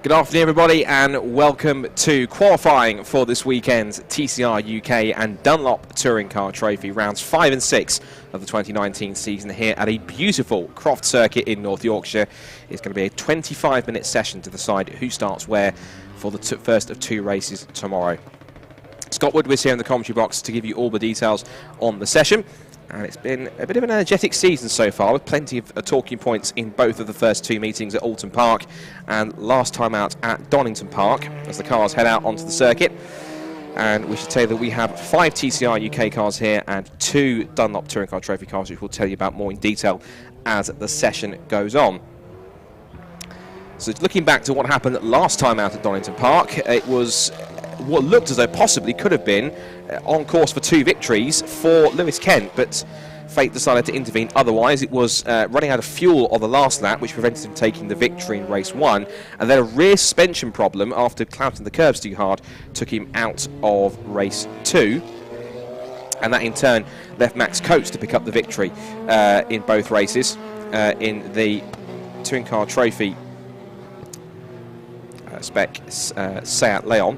Good afternoon, everybody, and welcome to qualifying for this weekend's TCR UK and Dunlop Touring Car Trophy rounds 5 and 6 of the 2019 season here at a beautiful Croft circuit in North Yorkshire. It's going to be a 25-minute session to decide who starts where for the first of two races tomorrow. Scott Woodward's here in the commentary box to give you all the details on the session. And it's been a bit of an energetic season so far, with plenty of talking points in both of the first two meetings at Alton Park and last time out at Donington Park as the cars head out onto the circuit. And we should tell you that we have 5 TCR UK cars here and 2 Dunlop Touring Car Trophy cars, which we'll tell you about more in detail as the session goes on. So looking back to what happened last time out at Donington Park, it was what looked as though possibly could have been on course for 2 victories for Lewis Kent, but fate decided to intervene otherwise. It was running out of fuel on the last lap, which prevented him taking the victory in race 1, and then a rear suspension problem after clouting the curbs too hard took him out of race 2, and that in turn left Max Coates to pick up the victory in both races in the Touring Car Trophy spec Seat Leon.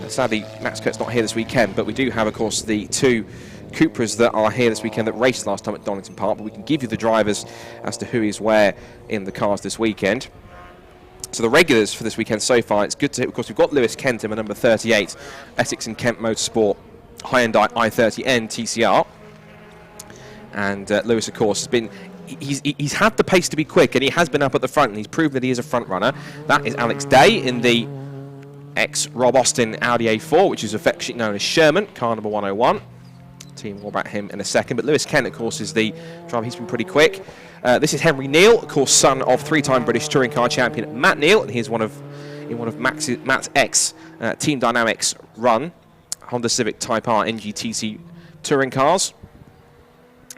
Sadly, Max Coates not here this weekend, but we do have, of course, the 2 Cupras that are here this weekend that raced last time at Donington Park, but we can give you the drivers as to who is where in the cars this weekend. So the regulars for this weekend so far, it's good to, of course, we've got Lewis Kent in number 38, Essex and Kent Motorsport, Hyundai i30N TCR. And Lewis, of course, has been... He's had the pace to be quick, and he has been up at the front, and he's proven that he is a front runner. That is Alex Day in the ex-Rob Austin Audi A4, which is affectionately known as Sherman, car number 101. Team more about him in a second, but Lewis Kent, of course, is the driver. He's been pretty quick. This is Henry Neal, of course, son of 3-time British Touring Car champion Matt Neal, and he's in one of Matt's ex Team Dynamics run Honda Civic Type R NGTC touring cars.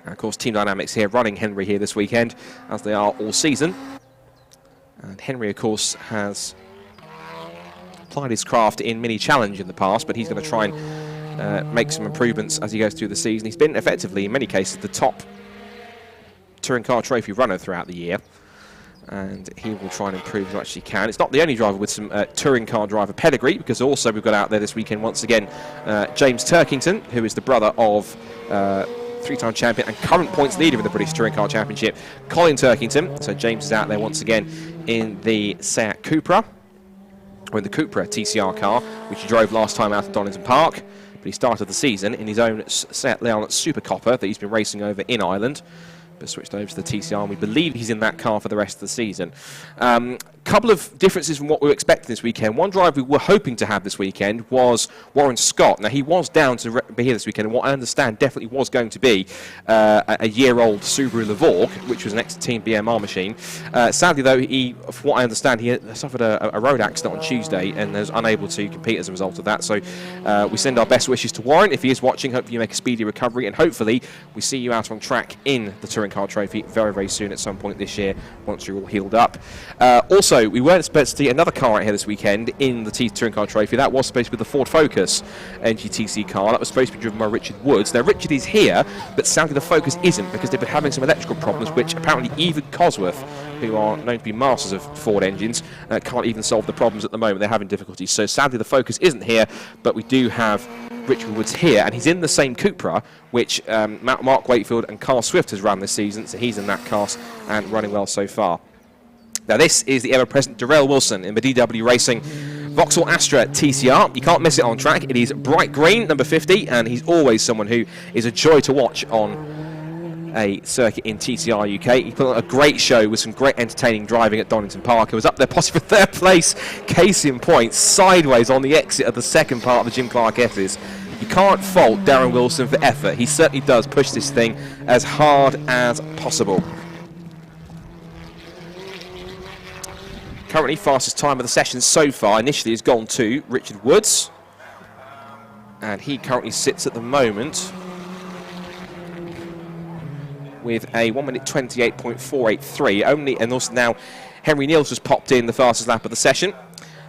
And of course, Team Dynamics here running Henry here this weekend, as they are all season. And Henry, of course, has applied his craft in Mini Challenge in the past, but he's going to try and make some improvements as he goes through the season. He's been effectively, in many cases, the top Touring Car Trophy runner throughout the year, and he will try and improve as much as he can. It's not the only driver with some touring car driver pedigree, because also we've got out there this weekend once again James Turkington, who is the brother of 3-time champion and current points leader in the British Touring Car Championship, Colin Turkington. So James is out there once again in the Seat Cupra, or in the Cupra TCR car, which he drove last time out at Donington Park, but he started the season in his own Seat Leon Super Copper that he's been racing over in Ireland, but switched over to the TCR, and we believe he's in that car for the rest of the season. Couple of differences from what we were expecting this weekend. One driver we were hoping to have this weekend was Warren Scott. Now, he was down to be here this weekend, and what I understand definitely was going to be a year-old Subaru Levorg, which was an ex-Team BMR machine. Sadly, though, from what I understand, he suffered a road accident on Tuesday and was unable to compete as a result of that. So we send our best wishes to Warren. If he is watching, hopefully you make a speedy recovery, and hopefully we see you out on track in the Touring Car Trophy very, very soon at some point this year, once you're all healed up. Also, we weren't supposed to see another car out here this weekend in the Touring Car Trophy. That was supposed to be the Ford Focus NGTC car. That was supposed to be driven by Richard Woods. Now, Richard is here, but sadly the Focus isn't, because they've been having some electrical problems, which apparently even Cosworth, who are known to be masters of Ford engines, can't even solve the problems at the moment. They're having difficulties. So sadly the Focus isn't here, but we do have Richard Woods here, and he's in the same Cupra, which Mark Wakefield and Carl Swift has run this season, so he's in that class and running well so far. Now, this is the ever-present Darrell Wilson in the DW Racing Vauxhall Astra TCR. You can't miss it on track. It is bright green, number 50, and he's always someone who is a joy to watch on a circuit in TCR UK. He put on a great show with some great entertaining driving at Donington Park. He was up there possibly for 3rd place, case in point, sideways on the exit of the second part of the Jim Clark S's. You can't fault Darren Wilson for effort. He certainly does push this thing as hard as possible. Currently, fastest time of the session so far initially has gone to Richard Woods, and he currently sits at the moment with a 1 minute 28.483. Only, and also now Henry Neal's just popped in the fastest lap of the session.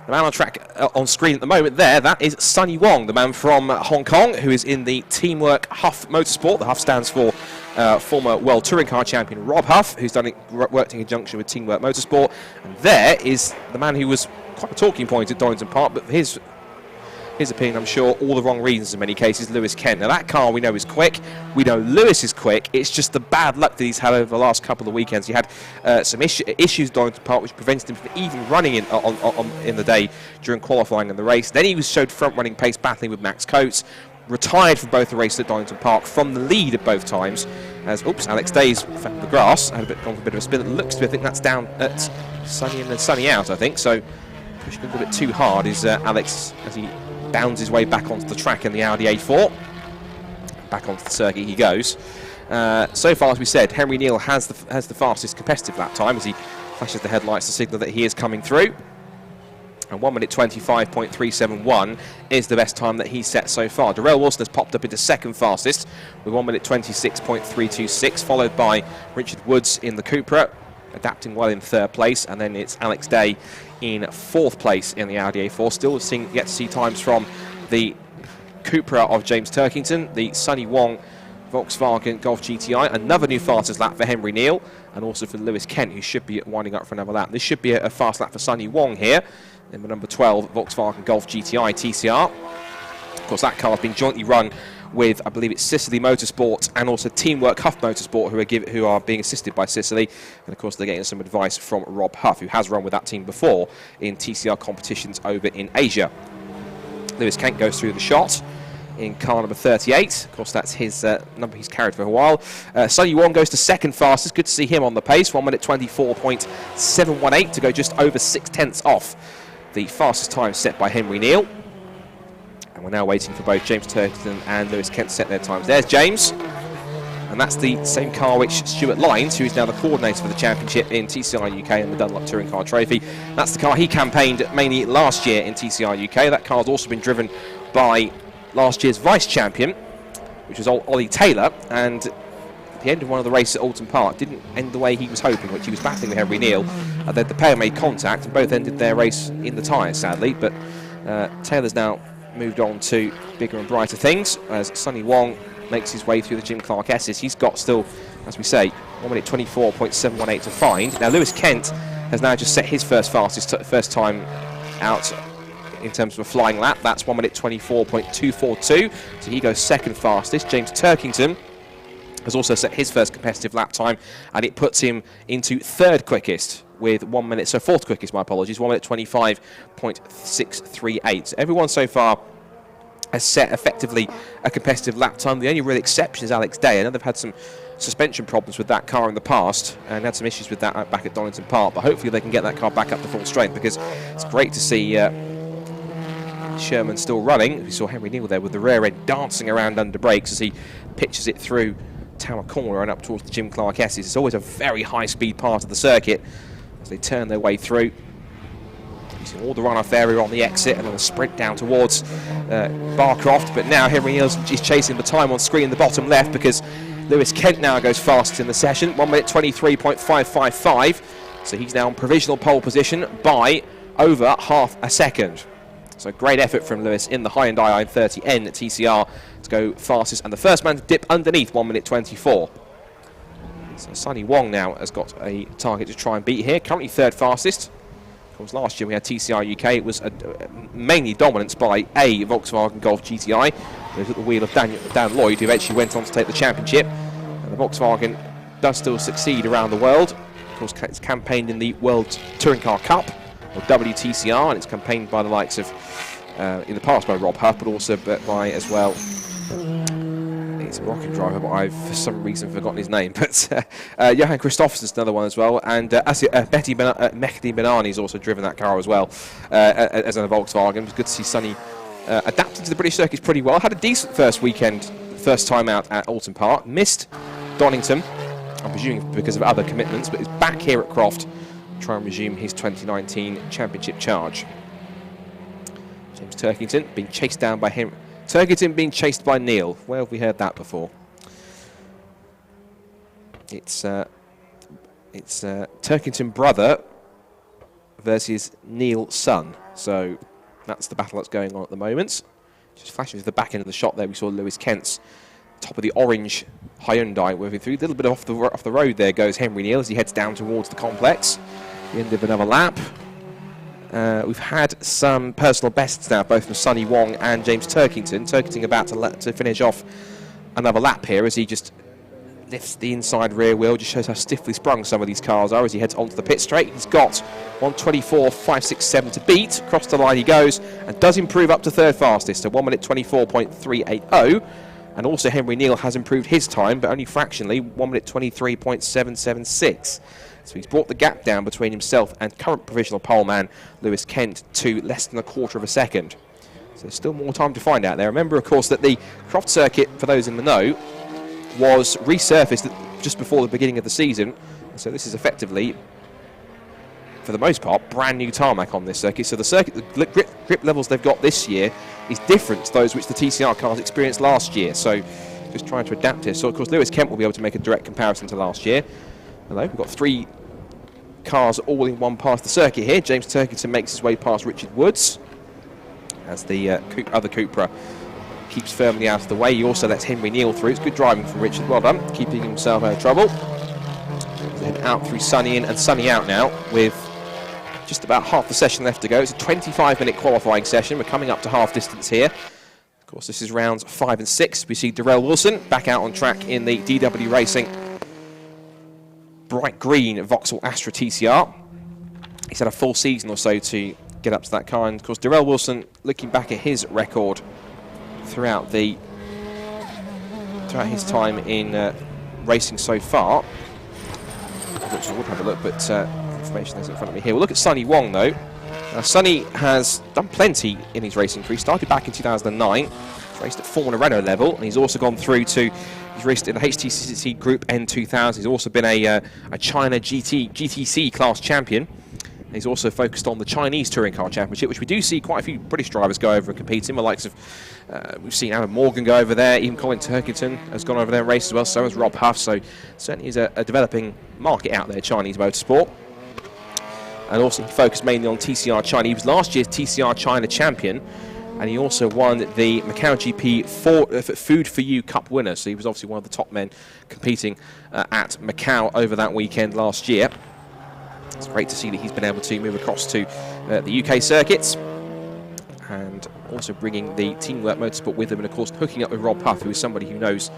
The man on track on screen at the moment there, that is Sunny Wong, the man from Hong Kong, who is in the Teamwork Huff Motorsport. The Huff stands for former World Touring Car Champion Rob Huff, who's worked in conjunction with Teamwork Motorsport. And there is the man who was quite a talking point at Donington Park, but his opinion, I'm sure, all the wrong reasons in many cases, Lewis Kent. Now, that car we know is quick. We know Lewis is quick. It's just the bad luck that he's had over the last couple of weekends. He had some issues at Donington Park, which prevented him from even running in the day during qualifying in the race. Then he was showed front-running pace, battling with Max Coates. Retired from both the races at Donington Park from the lead at both times. As Alex Day's found the grass, had gone for a bit of a spin. It looks to me, I think that's down at Sunny and then Sunny out, I think. So pushing a little bit too hard is Alex as he bounds his way back onto the track in the Audi A4. Back onto the circuit he goes. So far, as we said, Henry Neal has the fastest competitive lap time as he flashes the headlights to signal that he is coming through. And 1 minute 25.371 is the best time that he's set so far. Darrell Wilson has popped up into second fastest with 1 minute 26.326, followed by Richard Woods in the Cupra, adapting well in third place, and then it's Alex Day in fourth place in the Audi A4. Still yet to see times from the Cupra of James Turkington, the Sonny Wong Volkswagen Golf GTI, another new fastest lap for Henry Neal, and also for Lewis Kent, who should be winding up for another lap. This should be a fast lap for Sonny Wong here, in the number 12 Volkswagen Golf GTI TCR. Of course, that car has been jointly run with, I believe it's Sicily Motorsport and also Teamwork Huff Motorsport, who are being assisted by Sicily. And of course, they're getting some advice from Rob Huff, who has run with that team before in TCR competitions over in Asia. Lewis Kent goes through the shot in car number 38. Of course, that's his number he's carried for a while. Sonny Wong goes to second fastest. Good to see him on the pace. 1 minute 24.718 to go just over 6/10 off the fastest time set by Henry Neal. And we're now waiting for both James Turkington and Lewis Kent to set their times. There's James. And that's the same car which Stuart Lyons, who is now the coordinator for the championship in TCR UK and the Dunlop Touring Car Trophy. That's the car he campaigned mainly last year in TCR UK. That car's also been driven by last year's vice champion, which was Ollie Taylor, and the end of one of the races at Alton Park didn't end the way he was hoping, which he was battling with Henry Neal. Then the pair made contact and both ended their race in the tyres, sadly. But Taylor's now moved on to bigger and brighter things as Sonny Wong makes his way through the Jim Clark S's. He's got still, as we say, 1 minute 24.718 to find. Now Lewis Kent has now just set his first time out in terms of a flying lap. That's 1 minute 24.242, so he goes second fastest. James Turkington has also set his first competitive lap time, and it puts him into third quickest with 1 minute, so fourth quickest, my apologies, 1 minute 25.638. So everyone so far has set effectively a competitive lap time. The only real exception is Alex Day. I know they've had some suspension problems with that car in the past and had some issues with that back at Donington Park, but hopefully they can get that car back up to full strength, because it's great to see Sherman still running. We saw Henry Neal there with the rear end dancing around under brakes as he pitches it through Tower Corner and up towards the Jim Clark S's. It's always a very high-speed part of the circuit as they turn their way through, using all the runoff area on the exit and then a sprint down towards Barcroft. But now Henry Neal is chasing the time on screen in the bottom left, because Lewis Kent now goes fastest in the session, 1 minute 23.555. So he's now on provisional pole position by over half a second. So great effort from Lewis in the high-end i30N at TCR to go fastest, and the first man to dip underneath 1 minute 24. So Sonny Wong now has got a target to try and beat here, currently third fastest. Of course, last year we had TCR UK. It was mainly dominance by a Volkswagen Golf GTI. It was at the wheel of Dan Lloyd, who eventually went on to take the championship. And the Volkswagen does still succeed around the world. Of course, it's campaigned in the World Touring Car Cup, or WTCR, and it's campaigned by the likes of, in the past by Rob Huff, but also by as well, he's a rocket driver, but I've for some reason forgotten his name, but Johan Christofferson's another one as well, and Mehdi Benani's also driven that car as well as a Volkswagen. It was good to see Sonny adapted to the British circuits pretty well. Had a decent first time out at Alton Park, missed Donington, I'm presuming because of other commitments, but is back here at Croft, try and resume his 2019 championship charge. James Turkington being chased down by him. Turkington being chased by Neal. Where have we heard that before? It's Turkington brother versus Neal son. So that's the battle that's going on at the moment. Just flashing to the back end of the shot there, we saw Lewis Kent's top of the orange Hyundai, moving through. A little bit off the road there goes Henry Neal as he heads down towards the complex. The end of another lap. We've had some personal bests now, both from Sonny Wong and James Turkington. Turkington about to finish off another lap here as he just lifts the inside rear wheel. Just shows how stiffly sprung some of these cars are as he heads onto the pit straight. He's got 1:24.567 to beat. Across the line he goes and does improve up to third fastest, so 1 minute 24.380. And also Henry Neal has improved his time, but only fractionally, 1 minute 23.776. So he's brought the gap down between himself and current provisional poleman Lewis Kent to less than a quarter of a second. So there's still more time to find out there. Remember, of course, that the Croft circuit, for those in the know, was resurfaced just before the beginning of the season. So this is effectively, for the most part, brand new tarmac on this circuit. So the circuit, the grip levels they've got this year is different to those which the TCR cars experienced last year. So just trying to adapt here. So of course Lewis Kent will be able to make a direct comparison to last year. Hello, we've got 3 cars all in one past the circuit here. James Turkington makes his way past Richard Woods as the other Cupra keeps firmly out of the way. He also lets Henry Neal through. It's good driving from Richard. Well done, keeping himself out of trouble. Then out through Sonny in and Sonny out now with just about half the session left to go. It's a 25-minute qualifying session. We're coming up to half distance here. Of course, this is rounds 5 and 6. We see Darrell Wilson back out on track in the DW Racing bright green Vauxhall Astra TCR. He's had a full season or so to get up to that car. And of course, Darrell Wilson, looking back at his record throughout his time in racing so far, which I would have a look, but information is in front of me here. We'll look at Sonny Wong though. Sonny has done plenty in his racing career. Started back in 2009, raced at Formula Renault level, and he's also gone through to, he's raced in the HTCT Group N2000. He's also been a China GTC class champion. And he's also focused on the Chinese Touring Car Championship, which we do see quite a few British drivers go over and compete in. The likes of, we've seen Alan Morgan go over there, even Colin Turkington has gone over there and raced as well, so has Rob Huff. So certainly is a developing market out there, Chinese motorsport. And also he focused mainly on TCR China. He was last year's TCR China champion, and he also won the Macau GP Food for You Cup winner. So he was obviously one of the top men competing at Macau over that weekend last year. It's great to see that he's been able to move across to the UK circuits, and also bringing the Teamwork Motorsport with him, and of course hooking up with Rob Huff, who is somebody who knows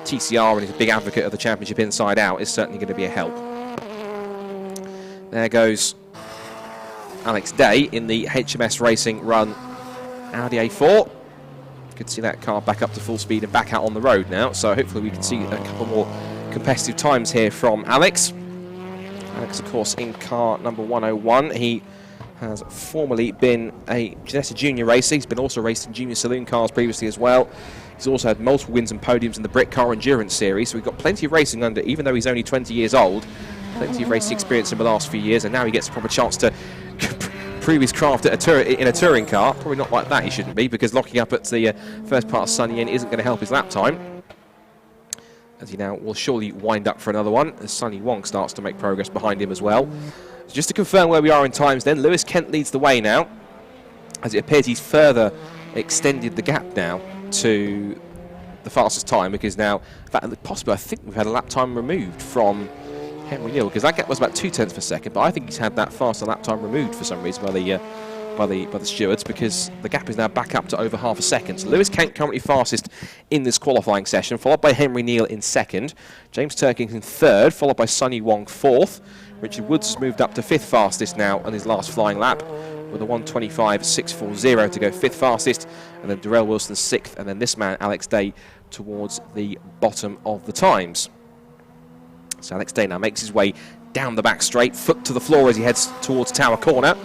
TCR and is a big advocate of the championship inside out, is certainly going to be a help. There goes Alex Day in the HMS Racing Run Audi A4. You can see that car back up to full speed and back out on the road now, so hopefully we can see a couple more competitive times here from Alex. Alex, of course, in car number 101. He has formerly been a Ginetta Junior racer. He's been also raced in Junior Saloon cars previously as well. He's also had multiple wins and podiums in the Brit Car Endurance Series, so we've got plenty of racing under, even though he's only 20 years old. Plenty of racing experience in the last few years, and now he gets a proper chance to prove his craft at in a touring car. Probably not like that, he shouldn't be, because locking up at the first part of Sunny Inn isn't going to help his lap time, as he now will surely wind up for another one, as Sonny Wong starts to make progress behind him as well. So just to confirm where we are in times then, Lewis Kent leads the way now, as it appears he's further extended the gap now to the fastest time, because now, in fact, possibly I think we've had a lap time removed from Henry Neal, because that gap was about 0.2 per second, but I think he's had that faster lap time removed for some reason by the stewards, because the gap is now back up to over half a second. So Lewis Kent currently fastest in this qualifying session, followed by Henry Neal in second, James Turkington third, followed by Sonny Wong fourth. Richard Woods has moved up to fifth fastest now on his last flying lap, with a 1:25.640 to go fifth fastest, and then Darrell Wilson sixth, and then this man Alex Day towards the bottom of the times. So Alex Day now makes his way down the back straight, foot to the floor as he heads towards Tower Corner.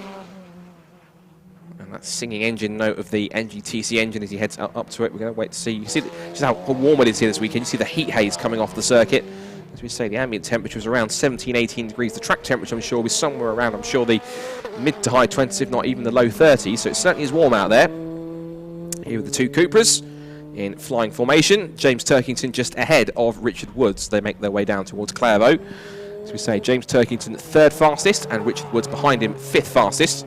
And that singing engine note of the NGTC engine as he heads up to it. We're going to wait to see. You see just how warm it is here this weekend. You see the heat haze coming off the circuit. As we say, the ambient temperature is around 17, 18 degrees. The track temperature, I'm sure, will be somewhere around, I'm sure, the mid to high 20s, if not even the low 30s. So it certainly is warm out there. Here with the two Cupras in flying formation. James Turkington just ahead of Richard Woods. They make their way down towards Clairvaux. As we say, James Turkington third fastest and Richard Woods behind him fifth fastest.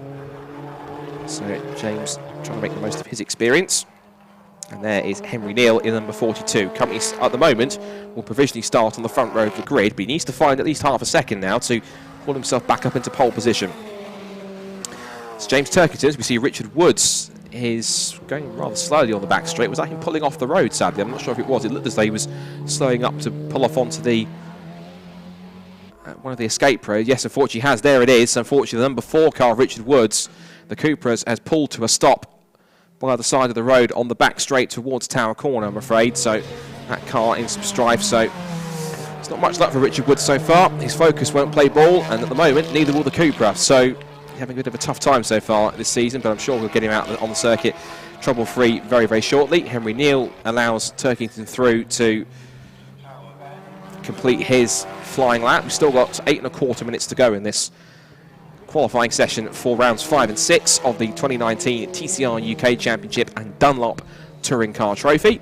So James trying to make the most of his experience. And there is Henry Neal in number 42. Company at the moment will provisionally start on the front row of the grid, but he needs to find at least half a second now to pull himself back up into pole position. It's James Turkington. As we see Richard Woods is going rather slowly on the back straight. Was that him pulling off the road, sadly? I'm not sure if it was. It looked as though he was slowing up to pull off onto the one of the escape roads. Yes, unfortunately he has. There it is. Unfortunately, the number 4 car of Richard Woods, the Cupra, has pulled to a stop by the side of the road on the back straight towards Tower Corner, I'm afraid. So that car in some strife. So it's not much luck for Richard Woods so far. His Focus won't play ball, and at the moment, neither will the Cupra. So having a bit of a tough time so far this season, but I'm sure we'll get him out on the circuit trouble-free very, very shortly. Henry Neal allows Turkington through to complete his flying lap. We've still got 8¼ minutes to go in this qualifying session for rounds 5 and 6 of the 2019 TCR UK Championship and Dunlop Touring Car Trophy.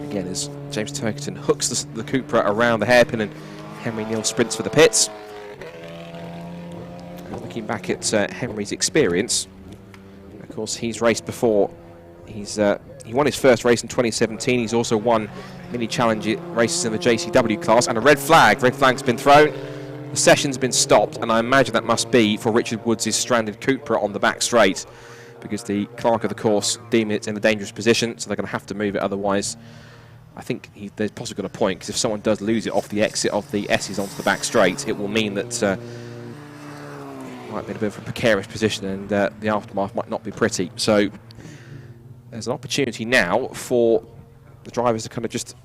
Again, as James Turkington hooks the Cupra around the hairpin and Henry Neal sprints for the pits. And looking back at Henry's experience, of course, he's raced before. He won his first race in 2017. He's also won mini challenge races in the JCW class, and a red flag. Red flag's been thrown. The session's been stopped, and I imagine that must be for Richard Woods' stranded Cupra on the back straight, because the clerk of the course deemed it in a dangerous position, so they're going to have to move it. Otherwise, I think they've possibly got a point, because if someone does lose it off the exit of the S's onto the back straight, it will mean that it might be in a bit of a precarious position, and the aftermath might not be pretty. So there's an opportunity now for the drivers to kind of just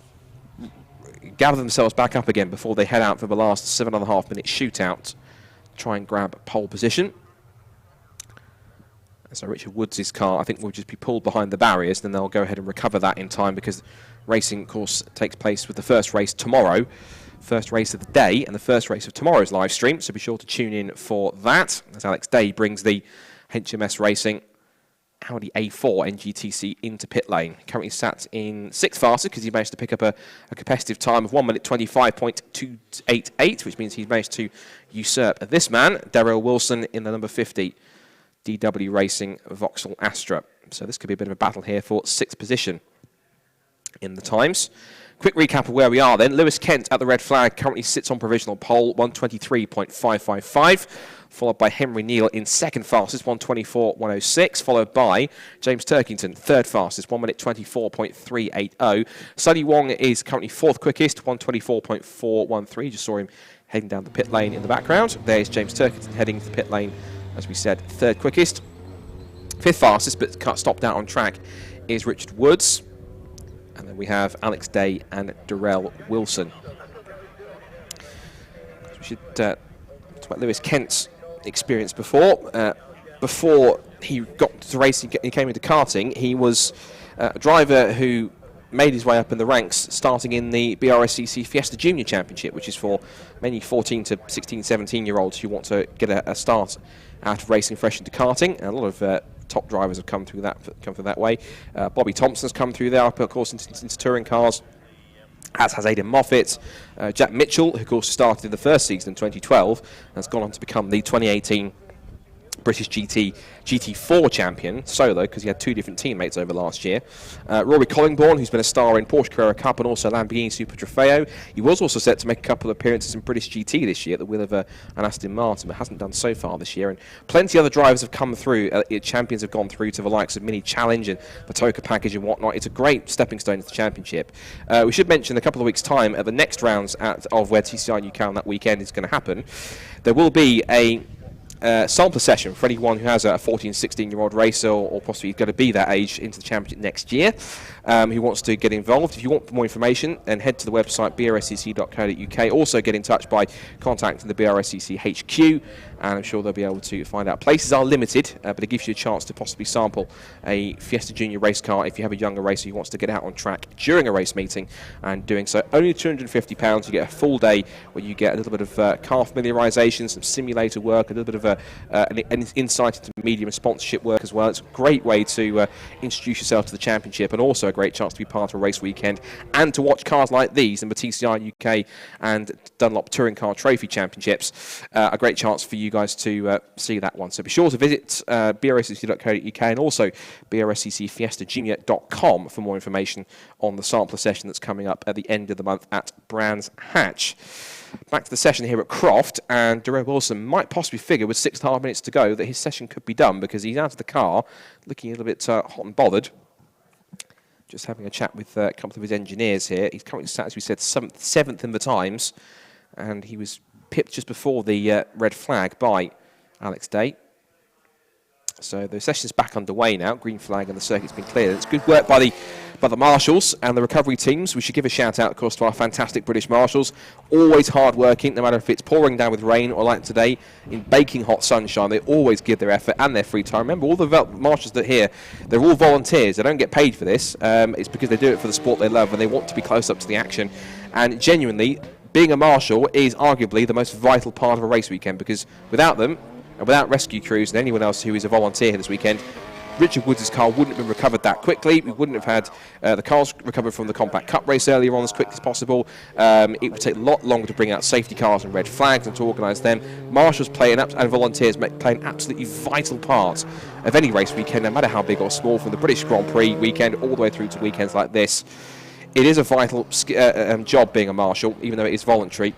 gather themselves back up again before they head out for the last 7.5 minute shootout, try and grab pole position. So Richard Woods' car, I think, will just be pulled behind the barriers, then they'll go ahead and recover that in time, because racing, of course, takes place with the first race tomorrow, first race of the day, and the first race of tomorrow's live stream, so be sure to tune in for that, as Alex Day brings the HMS Racing Audi A4 NGTC into pit lane. Currently sat in 6th fastest, because he managed to pick up a competitive time of 1 minute 25.288, which means he's managed to usurp this man, Darrell Wilson, in the number 50 DW Racing Vauxhall Astra. So this could be a bit of a battle here for 6th position in the times. Quick recap of where we are then. Lewis Kent at the red flag currently sits on provisional pole, 123.555, followed by Henry Neal in 2nd fastest, 124.106, followed by James Turkington, 3rd fastest, 1 minute 24.380. Sonny Wong is currently 4th quickest, 124.413. Just saw him heading down the pit lane in the background. There's James Turkington heading to the pit lane, as we said, 3rd quickest. 5th fastest, but stopped out on track, is Richard Woods. And then we have Alex Day and Darrell Wilson. We should talk about Lewis Kent's experience before. Before he got to racing, he came into karting, he was a driver who made his way up in the ranks, starting in the BRSCC Fiesta Junior Championship, which is for many 14 to 16, 17-year-olds who want to get a start out of racing fresh into karting. And a lot of top drivers have come through that way. Bobby Thompson's come through there, of course, into touring cars, as has Aidan Moffat. Jack Mitchell, who of course started in the first season in 2012, has gone on to become the 2018 British GT4 champion solo, because he had 2 different teammates over last year. Rory Collingbourne, who's been a star in Porsche Carrera Cup and also Lamborghini Super Trofeo. He was also set to make a couple of appearances in British GT this year at the wheel of an Aston Martin, but hasn't done so far this year. And plenty of other drivers have come through. Champions have gone through to the likes of Mini Challenge and the Toka package and whatnot. It's a great stepping stone to the championship. We should mention in a couple of weeks' time, at the next rounds of where TCR UK on that weekend is going to happen, there will be a sampler session for anyone who has a 14, 16-year-old racer, or possibly going to be that age into the championship next year, who wants to get involved. If you want more information, then head to the website brscc.co.uk. Also get in touch by contacting the BRSCC HQ, and I'm sure they'll be able to find out. Places are limited, but it gives you a chance to possibly sample a Fiesta Junior race car if you have a younger racer who wants to get out on track during a race meeting, and doing so only £250. You get a full day where you get a little bit of car familiarisation, some simulator work, a little bit of an insight into media and sponsorship work as well. It's a great way to introduce yourself to the championship, and also a great chance to be part of a race weekend and to watch cars like these in the TCR UK and Dunlop Touring Car Trophy Championships. A great chance for you guys to see that one. So be sure to visit BRSCC.co.uk and also BRSCCFiestaJunior.com for more information on the sampler session that's coming up at the end of the month at Brands Hatch. Back to the session here at Croft, and Darrell Wilson might possibly figure with 6.5 minutes to go that his session could be done, because he's out of the car looking a little bit hot and bothered. Just having a chat with a couple of his engineers here. He's currently sat, as we said, seventh in the times, and he was pipped just before the red flag by Alex Day. So the session's back underway now. Green flag and the circuit's been cleared. It's good work by the marshals and the recovery teams. We should give a shout out, of course, to our fantastic British marshals. Always hard working, no matter if it's pouring down with rain or like today in baking hot sunshine. They always give their effort and their free time. Remember, all the marshals that are here, they're all volunteers. They don't get paid for this. It's because they do it for the sport they love and they want to be close up to the action. And genuinely, being a marshal is arguably the most vital part of a race weekend, because without them, and without rescue crews and anyone else who is a volunteer this weekend, Richard Woods' car wouldn't have been recovered that quickly. We wouldn't have had the cars recovered from the Compact Cup race earlier on as quickly as possible. It would take a lot longer to bring out safety cars and red flags and to organise them. Marshals and volunteers play an absolutely vital part of any race weekend, no matter how big or small, from the British Grand Prix weekend all the way through to weekends like this. It is a vital job being a marshal, even though it is voluntary.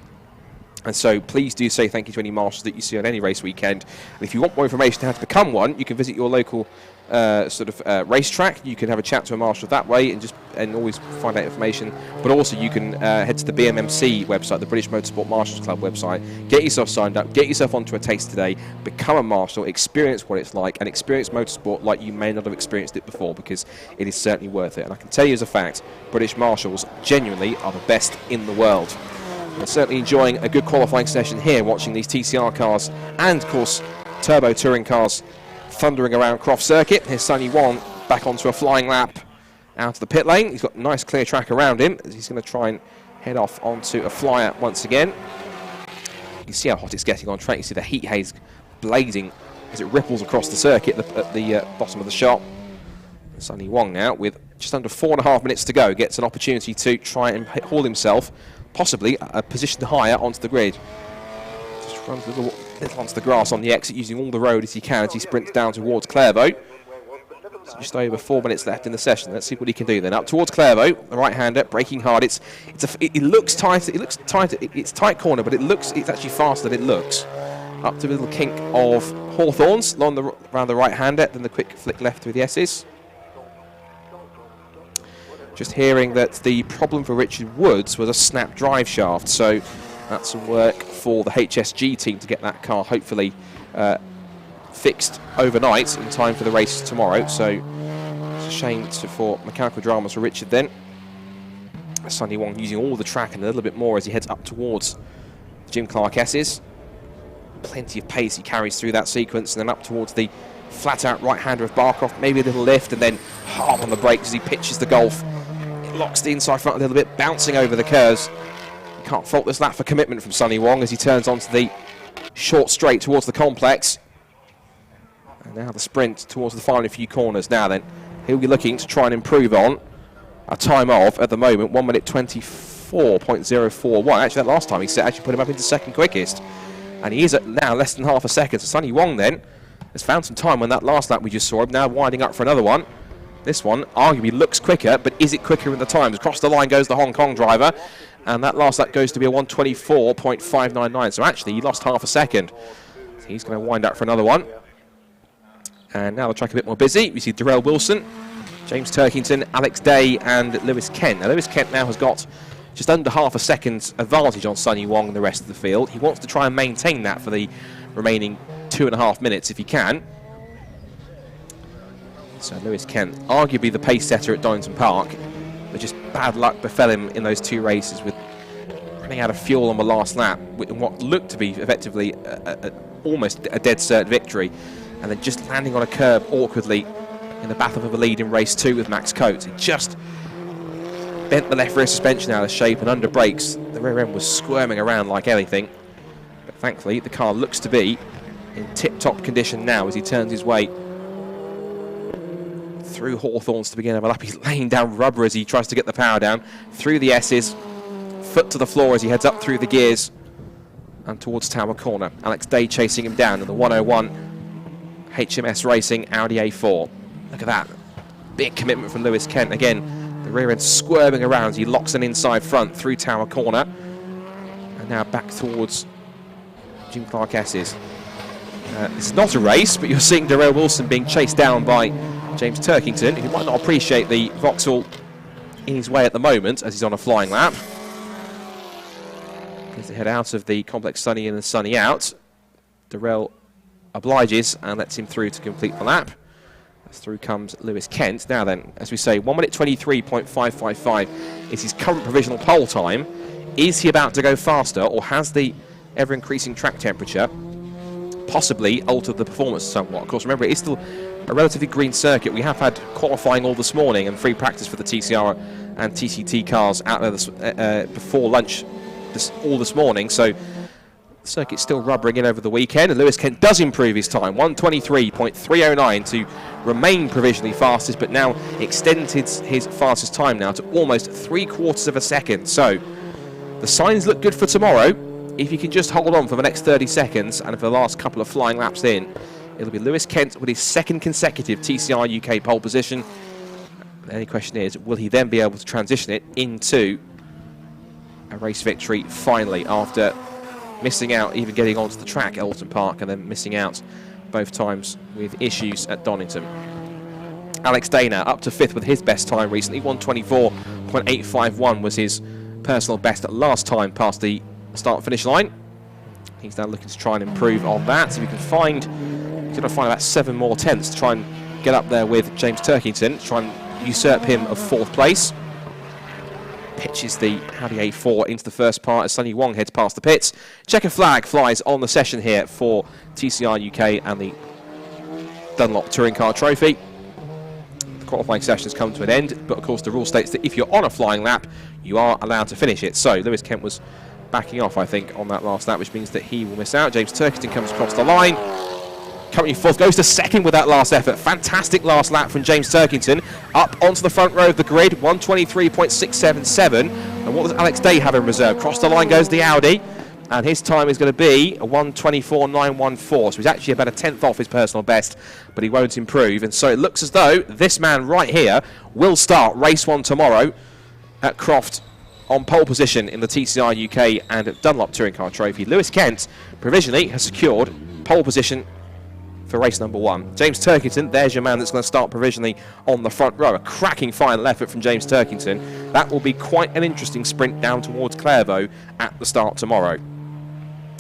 And so please do say thank you to any marshals that you see on any race weekend. And if you want more information on how to become one, you can visit your local racetrack. You can have a chat to a marshal that way and always find out information. But also you can head to the BMMC website, the British Motorsport Marshals Club website. Get yourself signed up, get yourself onto a taste today, become a marshal, experience what it's like, and experience motorsport like you may not have experienced it before, because it is certainly worth it. And I can tell you as a fact, British marshals genuinely are the best in the world. We're certainly enjoying a good qualifying session here, watching these TCR cars and, of course, turbo touring cars thundering around Croft Circuit. Here's Sonny Wong back onto a flying lap out of the pit lane. He's got a nice clear track around him as he's going to try and head off onto a flyer once again. You can see how hot it's getting on track. You see the heat haze blazing as it ripples across the circuit at the bottom of the shot. Sonny Wong now, with just under 4.5 minutes to go, gets an opportunity to try and haul himself possibly a position higher onto the grid. Just runs a little onto the grass on the exit, using all the road as he can as he sprints down towards Clairvaux. So just over 4 minutes left in the session. Let's see what he can do then. Up towards Clairvaux, the right-hander, braking hard. It looks tight. It looks tight. It's tight corner, but it's actually faster than it looks. Up to a little kink of Hawthorns around the right-hander, then the quick flick left through the S's. Just hearing that the problem for Richard Woods was a snap drive shaft, so that's some work for the HSG team to get that car hopefully fixed overnight in time for the race tomorrow. So it's a shame for mechanical dramas for Richard then. Sonny Wong using all the track and a little bit more as he heads up towards Jim Clark S's. Plenty of pace he carries through that sequence, and then up towards the flat-out right-hander of Barcroft, maybe a little lift, and then hard on the brakes as he pitches the Golf. It locks the inside front a little bit, bouncing over the curves. You can't fault this lap for commitment from Sonny Wong as he turns onto the short straight towards the complex. And now the sprint towards the final few corners. Now then, he'll be looking to try and improve on a time of, at the moment, 1 minute 24.041. Actually, that last time he set actually put him up into second quickest. And he is at now less than half a second. So Sonny Wong then has found some time on that last lap we just saw him, now winding up for another one. This one arguably looks quicker, but is it quicker in the times? Across the line goes the Hong Kong driver, and that last lap goes to be a 1:24.599. So actually, he lost half a second. So he's going to wind up for another one. And now the track a bit more busy. We see Darrell Wilson, James Turkington, Alex Day, and Lewis Kent. Now, Lewis Kent now has got just under half a second's advantage on Sonny Wong and the rest of the field. He wants to try and maintain that for the remaining 2.5 minutes if he can. So Lewis Kent, arguably the pace setter at Donington Park, but just bad luck befell him in those two races with running out of fuel on the last lap with what looked to be effectively almost a dead cert victory, and then just landing on a curb awkwardly in the battle for the lead in race 2 with Max Coates. He just bent the left rear suspension out of shape, and under brakes the rear end was squirming around like anything. But thankfully the car looks to be in tip-top condition now as he turns his way through Hawthorns to begin a lap. He's laying down rubber as he tries to get the power down through the S's, foot to the floor as he heads up through the gears and towards Tower Corner. Alex Day chasing him down in the 101 HMS Racing Audi A4. Look at that, big commitment from Lewis Kent. Again, the rear end squirming around as he locks an inside front through Tower Corner and now back towards Jim Clark S's. This is not a race, but you're seeing Darrell Wilson being chased down by James Turkington, who might not appreciate the Vauxhall in his way at the moment as he's on a flying lap. As they head out of the complex sunny in and sunny out, Darrell obliges and lets him through to complete the lap. As through comes Lewis Kent. Now then, as we say, 1 minute 23.555 is his current provisional pole time. Is he about to go faster, or has the ever-increasing track temperature possibly altered the performance somewhat? Of course, remember, it is still a relatively green circuit. We have had qualifying all this morning and free practice for the TCR and TCT cars out there before lunch all this morning, so the circuit's still rubbering in over the weekend, and Lewis Kent does improve his time, 1:23.309 to remain provisionally fastest, but now extends his fastest time now to almost 3/4 of a second. So the signs look good for tomorrow. If you can just hold on for the next 30 seconds and for the last couple of flying laps in, it'll be Lewis Kent with his second consecutive TCR UK pole position. The only question is, will he then be able to transition it into a race victory finally, after missing out even getting onto the track at Alton Park and then missing out both times with issues at Donington. Alex Dana up to 5th with his best time recently, 1:24.851 was his personal best at last time past the start finish line. He's now looking to try and improve on that. So we can find, he's going to find about 7 more tenths to try and get up there with James Turkington, to try and usurp him of 4th place. Pitches the Audi A4 into the first part as Sunny Wong heads past the pits. Checker flag flies on the session here for TCR UK and the Dunlop Touring Car Trophy. The qualifying session has come to an end, but of course the rule states that if you're on a flying lap, you are allowed to finish it. So Lewis Kent was backing off, I think, on that last lap, which means that he will miss out. James Turkington comes across the line. Currently 4th, goes to 2nd with that last effort. Fantastic last lap from James Turkington. Up onto the front row of the grid, 1:23.677. And what does Alex Day have in reserve? Across the line goes the Audi, and his time is going to be a 1:24.914. So he's actually about a 10th off his personal best, but he won't improve. And so it looks as though this man right here will start race 1 tomorrow at Croft on pole position in the TCR UK and Dunlop Touring Car Trophy. Lewis Kent provisionally has secured pole position for race number 1. James Turkington, there's your man that's going to start provisionally on the front row. A cracking final effort from James Turkington. That will be quite an interesting sprint down towards Clairvaux at the start tomorrow.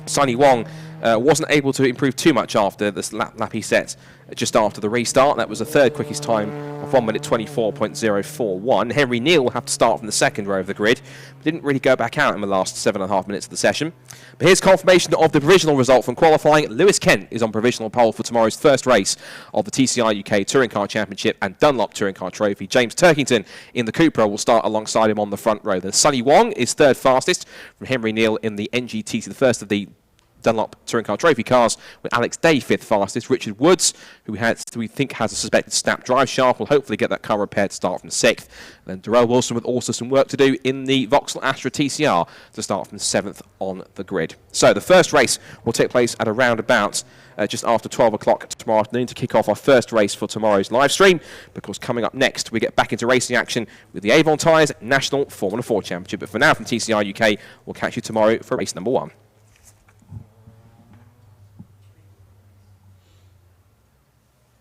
Sunny Wong wasn't able to improve too much after this lap he set just after the restart. That was the 3rd quickest time of 1:24.041. Henry Neal will have to start from the 2nd row of the grid. Didn't really go back out in the last 7.5 minutes of the session. But here's confirmation of the provisional result from qualifying. Lewis Kent is on provisional pole for tomorrow's first race of the TCR UK Touring Car Championship and Dunlop Touring Car Trophy. James Turkington in the Cupra will start alongside him on the front row. Then Sunny Wong is 3rd fastest from Henry Neal in the NGTC, the first of the Dunlop Touring Car Trophy cars, with Alex Day 5th fastest. Richard Woods, who we think has a suspected snap drive shaft, will hopefully get that car repaired to start from 6th. Then Darrell Wilson with also some work to do in the Vauxhall Astra TCR to start from 7th on the grid. So the first race will take place at around about just after 12 o'clock tomorrow afternoon to kick off our first race for tomorrow's live stream, because coming up next we get back into racing action with the Avon Tyres National Formula 4 Championship. But for now, from TCR UK, we'll catch you tomorrow for race number 1.